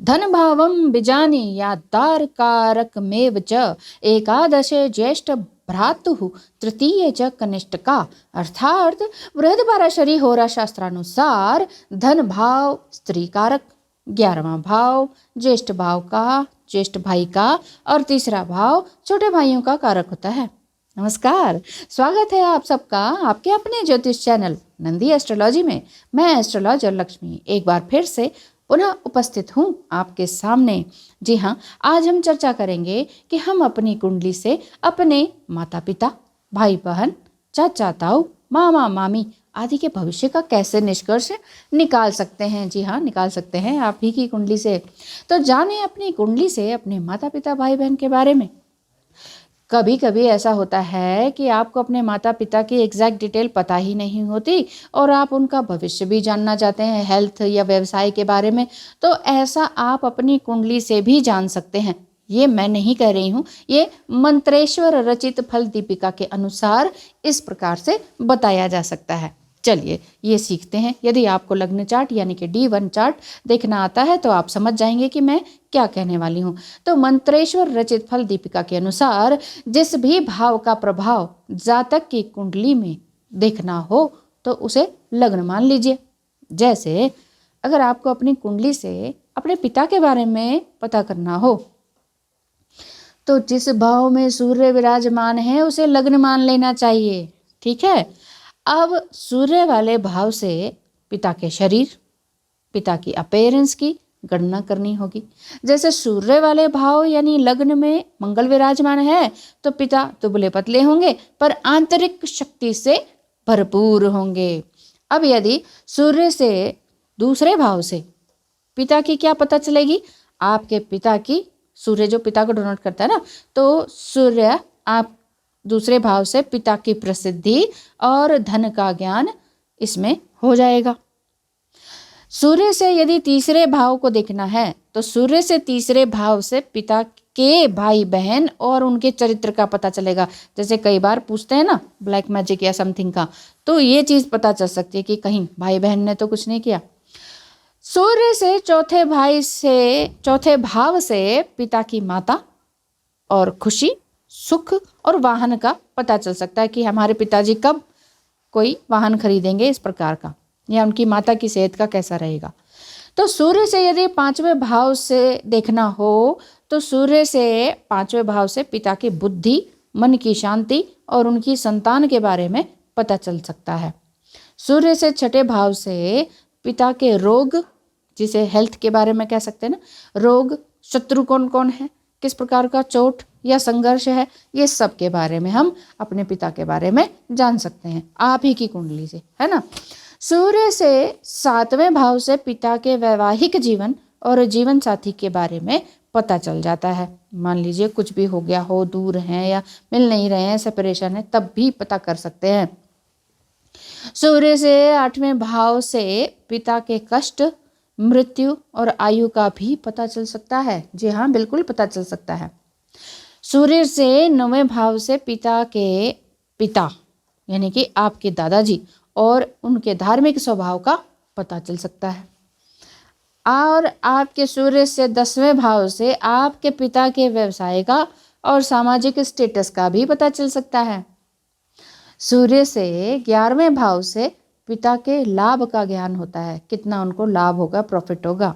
धन भावम बीजानि यादार कारकमेव च एकादशे ज्येष्ठ भ्रातु तृतीय च कनिष्ठका। अर्थात बृहदपाराशरी होरा शास्त्रानुसार धन भाव स्त्री कारक, 11वां भाव ज्येष्ठ भाई का और तीसरा भाव छोटे भाइयों का कारक होता है। नमस्कार, स्वागत है आप सबका आपके अपने ज्योतिष चैनल नंदी एस्ट्रोलॉजी में। मैं एस्ट्रोलॉजर लक्ष्मी एक बार फिर से पुनः उपस्थित हूँ आपके सामने। जी हाँ, आज हम चर्चा करेंगे कि हम अपनी कुंडली से अपने माता पिता, भाई बहन, चाचा ताऊ, मामा मामी आदि के भविष्य का कैसे निष्कर्ष निकाल सकते हैं। जी हाँ, निकाल सकते हैं आप ही की कुंडली से। तो जाने अपनी कुंडली से अपने माता पिता, भाई बहन के बारे में। कभी कभी ऐसा होता है कि आपको अपने माता पिता की एग्जैक्ट डिटेल पता ही नहीं होती और आप उनका भविष्य भी जानना चाहते हैं, हेल्थ या व्यवसाय के बारे में। तो ऐसा आप अपनी कुंडली से भी जान सकते हैं। ये मैं नहीं कह रही हूँ, ये मंत्रेश्वर रचित फल दीपिका के अनुसार इस प्रकार से बताया जा सकता है। चलिए ये सीखते हैं। यदि आपको लग्न चार्ट यानी कि D1 चार्ट देखना आता है तो आप समझ जाएंगे कि मैं क्या कहने वाली हूँ। तो मंत्रेश्वर रचित फल दीपिका के अनुसार जिस भी भाव का प्रभाव जातक की कुंडली में देखना हो तो उसे लग्न मान लीजिए। जैसे अगर आपको अपनी कुंडली से अपने पिता के बारे में पता करना हो तो जिस भाव में सूर्य विराजमान है उसे लग्न मान लेना चाहिए। ठीक है। अब सूर्य वाले भाव से पिता के शरीर, पिता की अपीयरेंस की गणना करनी होगी। जैसे सूर्य वाले भाव यानी लग्न में मंगल विराजमान है तो पिता दुबले पतले होंगे पर आंतरिक शक्ति से भरपूर होंगे। अब यदि सूर्य से दूसरे भाव से पिता की क्या पता चलेगी? आपके पिता की, सूर्य जो पिता को डोनेट करता है ना, तो सूर्य आप दूसरे भाव से पिता की प्रसिद्धि और धन का ज्ञान इसमें हो जाएगा। सूर्य से यदि तीसरे भाव को देखना है तो सूर्य से तीसरे भाव से पिता के भाई बहन और उनके चरित्र का पता चलेगा। जैसे कई बार पूछते हैं ना ब्लैक मैजिक या समथिंग का, तो ये चीज़ पता चल सकती है कि कहीं भाई बहन ने तो कुछ नहीं किया। सूर्य से चौथे भाव से पिता की माता और खुशी, सुख और वाहन का पता चल सकता है कि हमारे पिताजी कब कोई वाहन खरीदेंगे इस प्रकार का, या उनकी माता की सेहत का कैसा रहेगा। तो सूर्य से यदि 5वें भाव से देखना हो तो सूर्य से 5वें भाव से पिता की बुद्धि, मन की शांति और उनकी संतान के बारे में पता चल सकता है। सूर्य से 6ठे भाव से पिता के रोग, जिसे हेल्थ के बारे में कह सकते हैं ना, रोग, शत्रु कौन कौन है, किस प्रकार का चोट या संघर्ष है, ये सब के बारे में हम अपने पिता के बारे में जान सकते हैं आप ही की कुंडली से, है ना। सूर्य से 7वें भाव से पिता के वैवाहिक जीवन और जीवन साथी के बारे में पता चल जाता है। मान लीजिए कुछ भी हो गया हो, दूर हैं या मिल नहीं रहे हैं, सेपरेशन है, तब भी पता कर सकते हैं। सूर्य से 8वें भाव से पिता के कष्ट, मृत्यु और आयु का भी पता चल सकता है। जी हाँ, बिल्कुल पता चल सकता है। सूर्य से 9वें भाव से पिता के पिता यानी कि आपके दादाजी और उनके धार्मिक स्वभाव का पता चल सकता है। और आपके सूर्य से 10वें भाव से आपके पिता के व्यवसाय का और सामाजिक स्टेटस का भी पता चल सकता है। सूर्य से 11वें भाव से पिता के लाभ का ज्ञान होता है, कितना उनको लाभ होगा, प्रॉफिट होगा।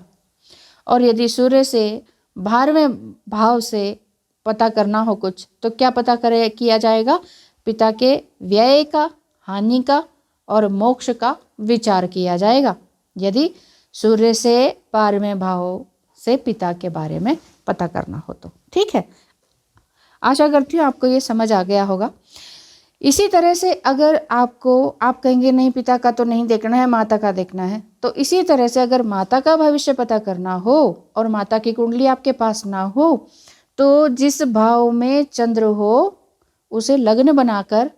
और यदि सूर्य से 12वें भाव से पता करना हो कुछ तो क्या पता किया जाएगा? पिता के व्यय का, हानि का और मोक्ष का विचार किया जाएगा यदि सूर्य से 12वें भाव से पिता के बारे में पता करना हो तो। ठीक है, आशा करती हूँ आपको ये समझ आ गया होगा। इसी तरह से अगर आप कहेंगे नहीं पिता का तो नहीं देखना है, माता का देखना है, तो इसी तरह से अगर माता का भविष्य पता करना हो और माता की कुंडली आपके पास ना हो तो जिस भाव में चंद्र हो उसे लग्न बनाकर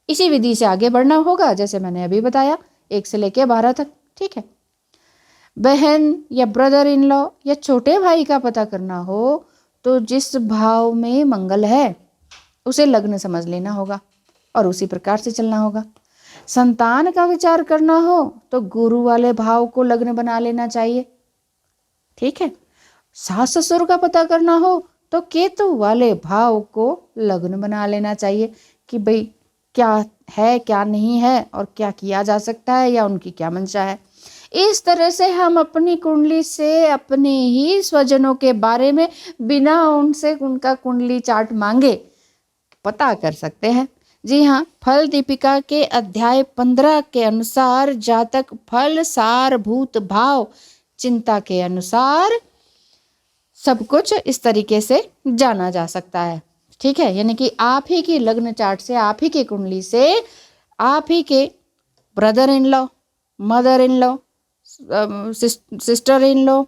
इसी विधि से आगे बढ़ना होगा, जैसे मैंने अभी बताया 1 से लेकर 12 तक। ठीक है। बहन या ब्रदर इन लॉ या छोटे भाई का पता करना हो तो जिस भाव में मंगल है उसे लग्न समझ लेना होगा और उसी प्रकार से चलना होगा। संतान का विचार करना हो तो गुरु वाले भाव को लग्न बना लेना चाहिए। ठीक है। सास ससुर का पता करना हो तो केतु वाले भाव को लग्न बना लेना चाहिए कि भाई क्या है क्या नहीं है और क्या किया जा सकता है या उनकी क्या मंशा है। इस तरह से हम अपनी कुंडली से अपने ही स्वजनों के बारे में बिना उनसे उनका कुंडली चार्ट मांगे पता कर सकते हैं। जी हाँ, फल दीपिका के अध्याय 15 के अनुसार जातक फल सार भूत भाव चिंता के अनुसार सब कुछ इस तरीके से जाना जा सकता है। ठीक है, यानी कि आप ही की लग्न चार्ट से, आप ही की कुंडली से, आप ही के brother in law, mother in law, sister in law,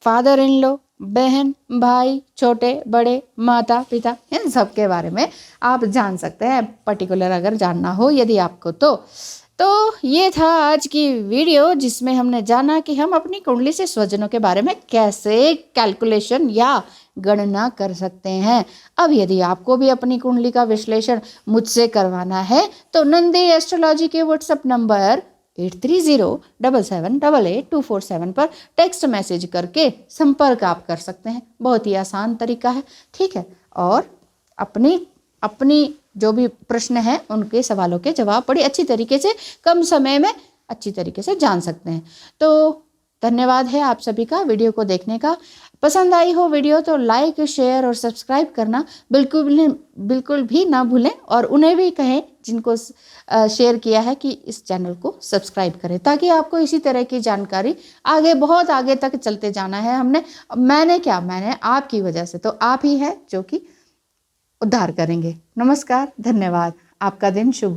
father in law, बहन भाई, छोटे बड़े, माता पिता, इन सब के बारे में आप जान सकते हैं, पर्टिकुलर अगर जानना हो यदि आपको तो ये था आज की वीडियो जिसमें हमने जाना कि हम अपनी कुंडली से स्वजनों के बारे में कैसे कैलकुलेशन या गणना कर सकते हैं। अब यदि आपको भी अपनी कुंडली का विश्लेषण मुझसे करवाना है तो नंदी एस्ट्रोलॉजी के व्हाट्सएप नंबर 8307788247 पर टेक्स्ट मैसेज करके संपर्क आप कर सकते हैं। बहुत ही आसान तरीका है। ठीक है, और अपनी जो भी प्रश्न है उनके सवालों के जवाब बड़ी अच्छी तरीके से कम समय में अच्छी तरीके से जान सकते हैं। तो धन्यवाद है आप सभी का वीडियो को देखने का। पसंद आई हो वीडियो तो लाइक शेयर और सब्सक्राइब करना बिल्कुल भी ना भूलें, और उन्हें भी कहें जिनको शेयर किया है कि इस चैनल को सब्सक्राइब करें, ताकि आपको इसी तरह की जानकारी आगे बहुत आगे तक चलते जाना है। मैंने आपकी वजह से, तो आप ही है जो कि उद्धार करेंगे। नमस्कार, धन्यवाद, आपका दिन शुभ हो।